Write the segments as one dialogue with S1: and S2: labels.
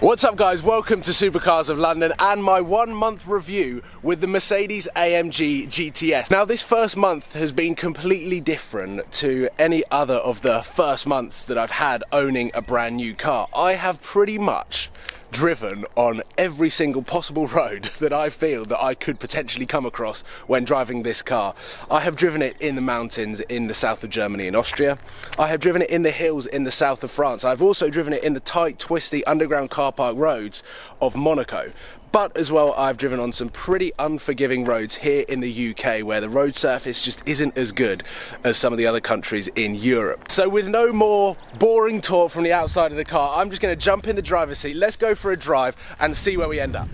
S1: What's up guys, welcome to Supercars of London and my 1 month review with the Mercedes-AMG GTS. Now this first month has been completely different to any other of the first months that I've had owning a brand new car. I have pretty much driven on every single possible road that I feel that I could potentially come across when driving this car. I have driven it in the mountains in the south of Germany and Austria. I have driven it in the hills in the south of France. I've also driven it in the tight, twisty underground car park roads of Monaco. But as well, I've driven on some pretty unforgiving roads here in the UK where the road surface just isn't as good as some of the other countries in Europe. So with no more boring talk from the outside of the car, I'm just going to jump in the driver's seat. Let's go for a drive and see where we end up.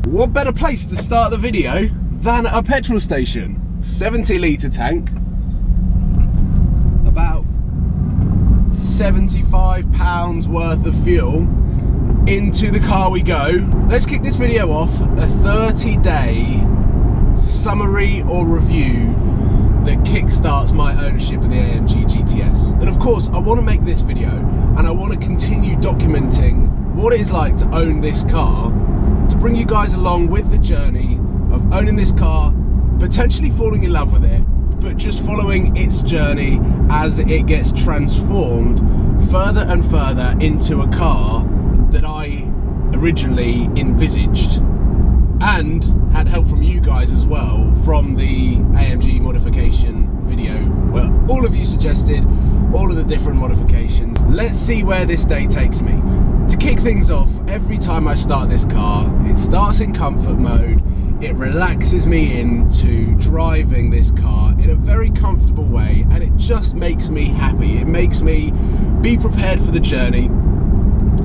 S1: What better place to start the video than a petrol station? 70-litre tank. About £75 worth of fuel. Into the car we go. Let's kick this video off a 30-day summary or review that kickstarts my ownership of the AMG GTS. And of course I want to make this video and I want to continue documenting what it is like to own this car, to bring you guys along with the journey of owning this car, potentially falling in love with it, but just following its journey as it gets transformed further and further into a car that I originally envisaged, and had help from you guys as well from the AMG modification video where all of you suggested all of the different modifications. Let's see where this day takes me. To kick things off, every time I start this car, it starts in comfort mode. It relaxes me into driving this car in a very comfortable way, and it just makes me happy. It makes me be prepared for the journey.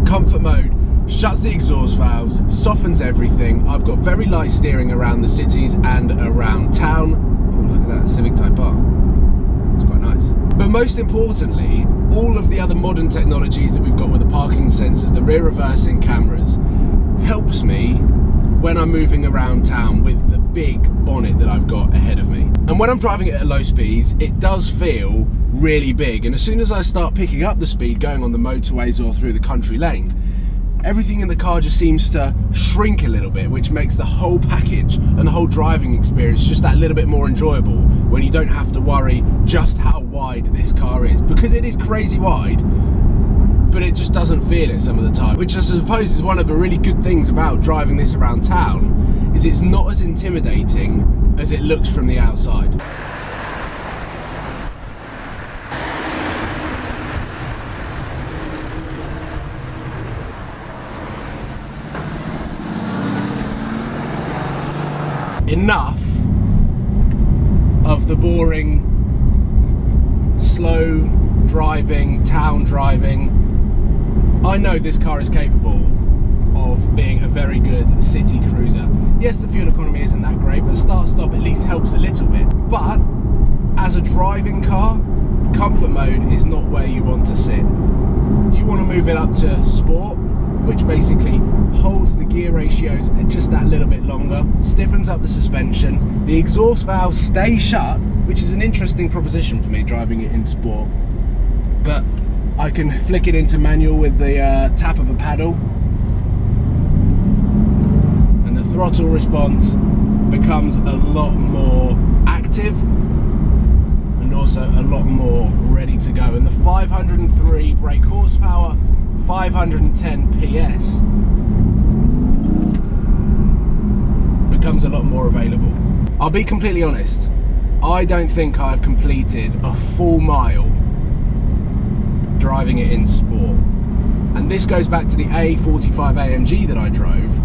S1: Comfort mode shuts the exhaust valves, softens everything. I've got very light steering around the cities and around town. Oh, look at that, Civic Type R. It's quite nice. But most importantly, all of the other modern technologies that we've got with the parking sensors, the rear reversing cameras, helps me when I'm moving around town with the big bonnet that I've got ahead of me. And when I'm driving it at low speeds, it does feel really big. And as soon as I start picking up the speed going on the motorways or through the country lanes, everything in the car just seems to shrink a little bit, which makes the whole package and the whole driving experience just that little bit more enjoyable when you don't have to worry just how wide this car is. Because it is crazy wide, but it just doesn't feel it some of the time, which I suppose is one of the really good things about driving this around town, is it's not as intimidating as it looks from the outside. Enough of the boring, slow driving, town driving. I know this car is capable of being a very good city cruiser. Yes, the fuel economy isn't that great, but start-stop at least helps a little bit. But as a driving car, comfort mode is not where you want to sit. You want to move it up to sport, which basically holds the gear ratios just that little bit longer, stiffens up the suspension, the exhaust valves stay shut, which is an interesting proposition for me driving it in sport. But I can flick it into manual with the tap of a paddle, and the throttle response becomes a lot more active and also a lot more ready to go. And the 503 brake horsepower, 510 PS becomes a lot more available. I'll be completely honest, I don't think I've completed a full mile driving it in sport, and this goes back to the A45 AMG that I drove.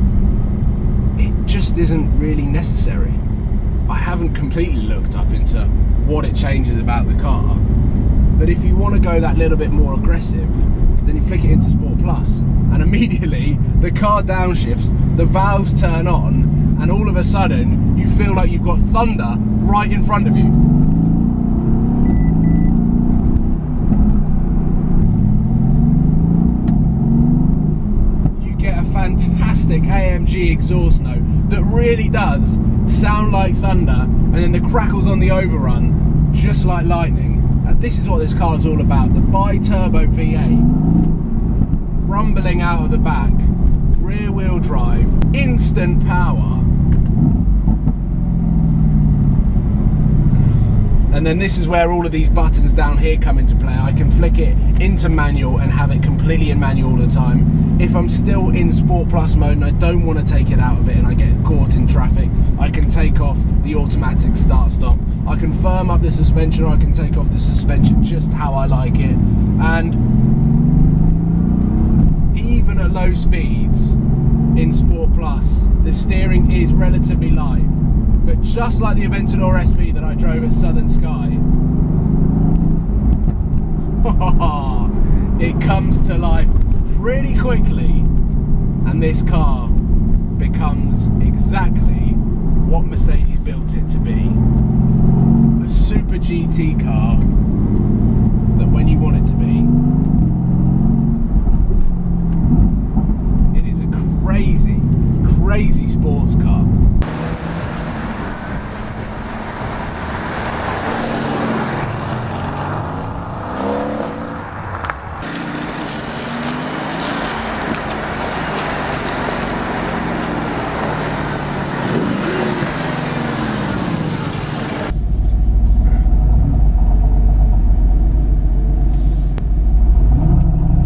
S1: It just isn't really necessary. I haven't completely looked up into what it changes about the car, but if you want to go that little bit more aggressive, then you flick it into Sport Plus, and immediately the car downshifts, the valves turn on, and all of a sudden you feel like you've got thunder right in front of you. You get a fantastic AMG exhaust note that really does sound like thunder and then the crackles on the overrun, just like lightning. And this is what this car is all about. The bi-turbo V8, rumbling out of the back, rear wheel drive, instant power. And then this is where all of these buttons down here come into play. I can flick it into manual and have it completely in manual all the time. If I'm still in Sport Plus mode and I don't want to take it out of it and I get caught in traffic, I can take off the automatic start-stop. I can firm up the suspension, or I can take off the suspension just how I like it. And even at low speeds in Sport Plus, the steering is relatively light. But just like the Aventador SV that I drove at Southern Sky, it comes to life pretty quickly, and this car becomes exactly what Mercedes built it to be. A super GT car that when you want it to be. It is a crazy, crazy sports car.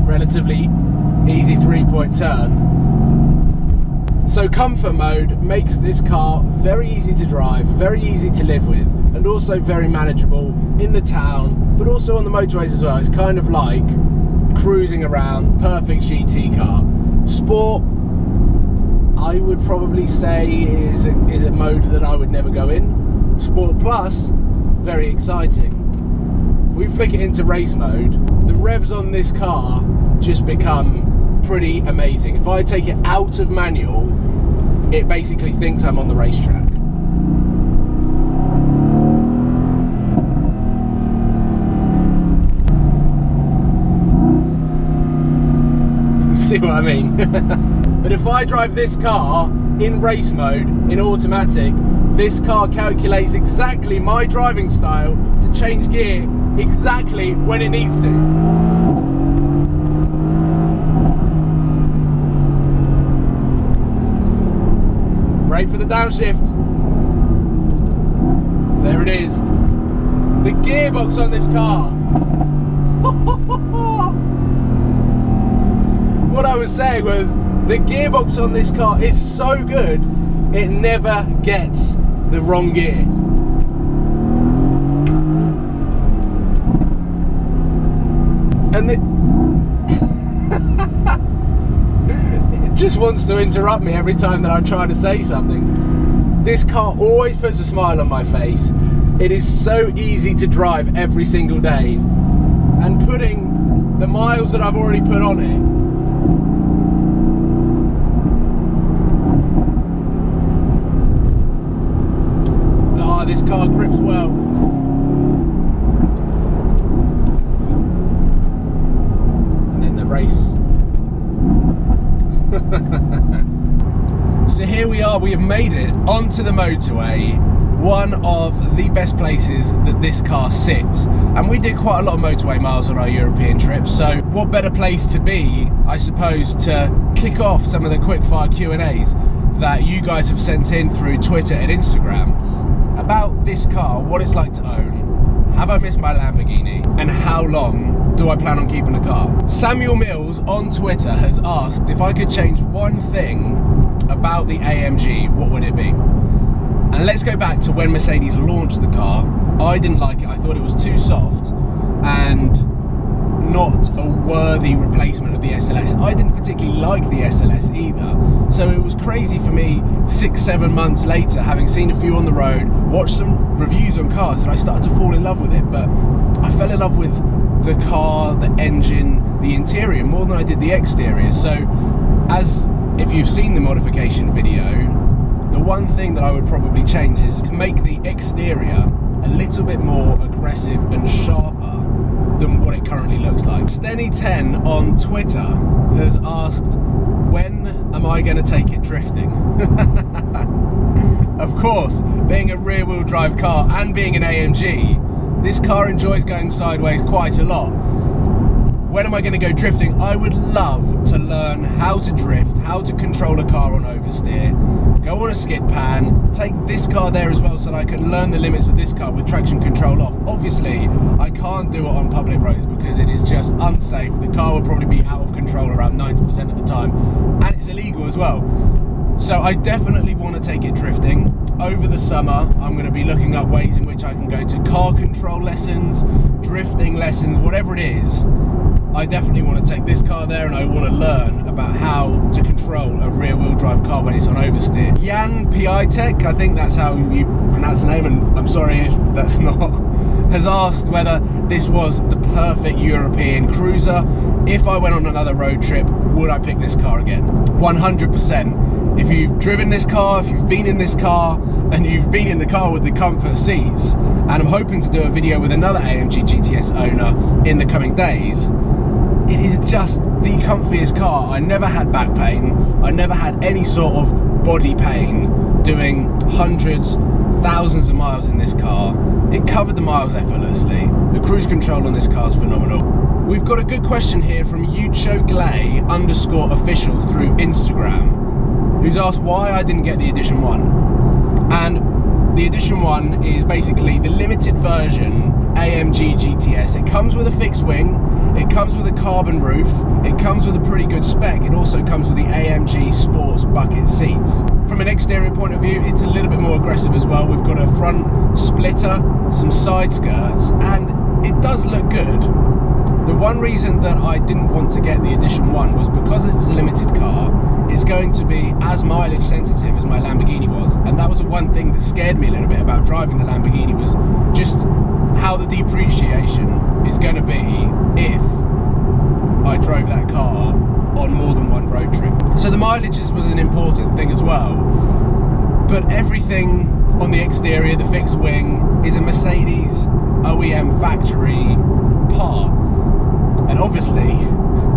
S1: Relatively easy 3-point turn. So comfort mode makes this car very easy to drive, very easy to live with, and also very manageable in the town, but also on the motorways as well. It's kind of like cruising around, perfect GT car. Sport, I would probably say is a mode that I would never go in. Sport Plus, very exciting. If we flick it into race mode, the revs on this car just become pretty amazing. If I take it out of manual, it basically thinks I'm on the racetrack. See what I mean? But if I drive this car in race mode, in automatic, this car calculates exactly my driving style to change gear exactly when it needs to. Brake for the downshift. There it is. The gearbox on this car. What I was saying was, the gearbox on this car is so good, it never gets the wrong gear. And it just wants to interrupt me every time that I'm trying to say something. This car always puts a smile on my face. It is so easy to drive every single day, and putting the miles that I've already put on it, this car grips well. And then the race. So here we are, we have made it onto the motorway, one of the best places that this car sits. And we did quite a lot of motorway miles on our European trips, so what better place to be, I suppose, to kick off some of the quickfire Q&As that you guys have sent in through Twitter and Instagram about this car, what it's like to own, have I missed my Lamborghini, and how long do I plan on keeping the car. Samuel Mills on Twitter has asked if I could change one thing about the AMG, what would it be? And let's go back to when Mercedes launched the car. I didn't like it, I thought it was too soft and not a worthy replacement of the SLS. I didn't particularly like the SLS either, so it was crazy for me 6-7 months later, having seen a few on the road, watched some reviews on cars, and I started to fall in love with it. But I fell in love with the car, the engine, the interior more than I did the exterior. So as if you've seen the modification video, the one thing that I would probably change is to make the exterior a little bit more aggressive and sharper than what it currently looks like. Stenny10 on Twitter has asked, when am I going to take it drifting? Of course, being a rear-wheel drive car and being an AMG, this car enjoys going sideways quite a lot. When am I going to go drifting? I would love to learn how to drift, how to control a car on oversteer, go on a skid pan, take this car there as well so that I can learn the limits of this car with traction control off. Obviously, I can't do it on public roads because it is just unsafe. The car will probably be out of control around 90% of the time, and it's illegal as well. So I definitely want to take it drifting. Over the summer, I'm going to be looking up ways in which I can go to car control lessons, drifting lessons, whatever it is. I definitely want to take this car there, and I want to learn about how to control a rear-wheel drive car when it's on oversteer. Jan Piatek, I think that's how you pronounce the name, and I'm sorry if that's not, has asked whether this was the perfect European cruiser. If I went on another road trip, would I pick this car again? 100%. If you've driven this car, if you've been in this car, and you've been in the car with the comfort seats, and I'm hoping to do a video with another AMG GTS owner in the coming days, it is just the comfiest car. I never had back pain. I never had any sort of body pain doing hundreds, thousands of miles in this car. It covered the miles effortlessly. The cruise control on this car is phenomenal. We've got a good question here from uchoglay_official through Instagram, who's asked why I didn't get the Edition 1. And the Edition 1 is basically the limited version AMG GTS. It comes with a fixed wing, it comes with a carbon roof, it comes with a pretty good spec. It also comes with the AMG Sports bucket seats. From an exterior point of view, it's a little bit more aggressive as well. We've got a front splitter, some side skirts, and it does look good. The one reason that I didn't want to get the Edition 1 was because it's a limited car. It's going to be as mileage sensitive as my Lamborghini was, and that was the one thing that scared me a little bit about driving the Lamborghini, was just how the depreciation is going to be if I drove that car on more than one road trip. So the mileage was an important thing as well, but everything on the exterior, the fixed wing, is a Mercedes OEM factory part. And obviously,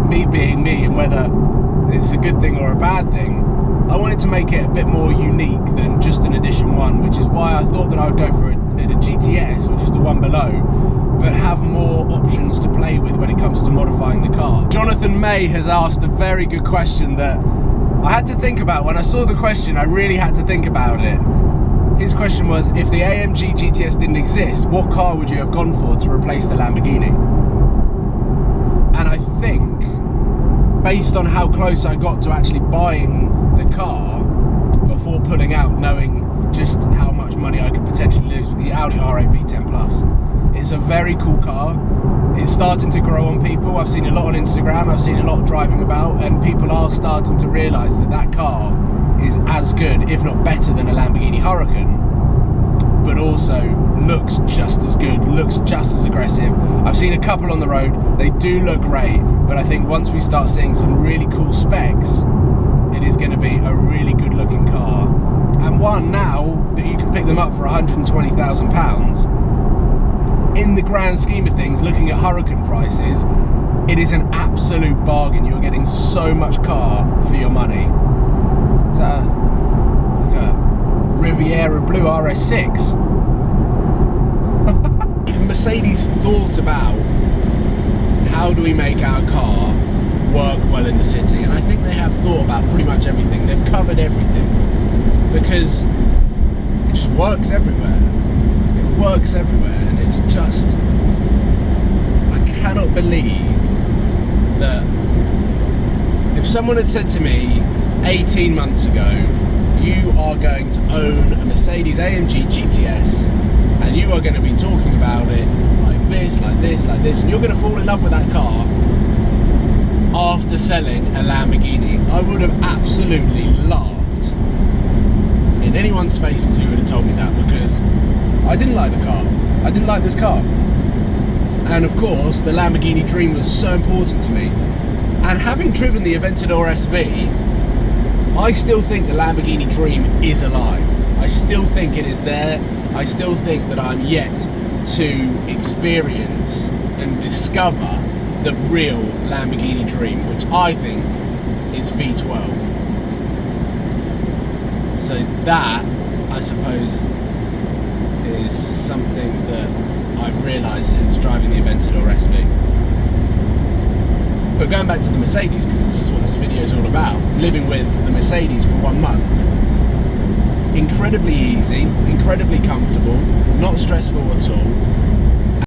S1: me being me, and whether it's a good thing or a bad thing, I wanted to make it a bit more unique than just an Edition 1, which is why I thought that I would go for a GTS, which is the one below, but have more options to play with when it comes to modifying the car. Jonathan May has asked a very good question that I had to think about. When I saw the question, I really had to think about it. His question was, if the AMG GTS didn't exist, what car would you have gone for to replace the Lamborghini? And I think, based on how close I got to actually buying the car before pulling out, knowing just how much money I could potentially lose with the Audi R8 V10 Plus, it's a very cool car. It's starting to grow on people. I've seen a lot on Instagram, I've seen a lot driving about, and people are starting to realise that that car is as good, if not better, than a Lamborghini Huracan, but also looks just as good, looks just as aggressive. I've seen a couple on the road, they do look great, but I think once we start seeing some really cool specs, it is going to be a really good looking car, and one now that you can pick them up for £120,000. In the grand scheme of things, looking at Huracan prices, it is an absolute bargain. You're getting so much car for your money. Is that like a Riviera Blue RS6? Mercedes thought about, how do we make our car work well in the city? And I think they have thought about pretty much everything. They've covered everything, because it just works everywhere. It works everywhere, and it's just, I cannot believe that if someone had said to me 18 months ago, you are going to own a Mercedes-AMG GTS and you are going to be talking about it like this, like this, like this, and you're going to fall in love with that car after selling a Lamborghini, I would have absolutely laughed in anyone's faces who would have told me that, because I didn't like the car. I didn't like this car. And of course, the Lamborghini dream was so important to me. And having driven the Aventador SV, I still think the Lamborghini dream is alive. I still think it is there. I still think that I'm yet to experience and discover the real Lamborghini dream, which I think is V12. So that, I suppose, is something that I've realised since driving the Aventador SV. But going back to the Mercedes, because this is what this video is all about, living with the Mercedes for 1 month, incredibly easy, incredibly comfortable, not stressful at all.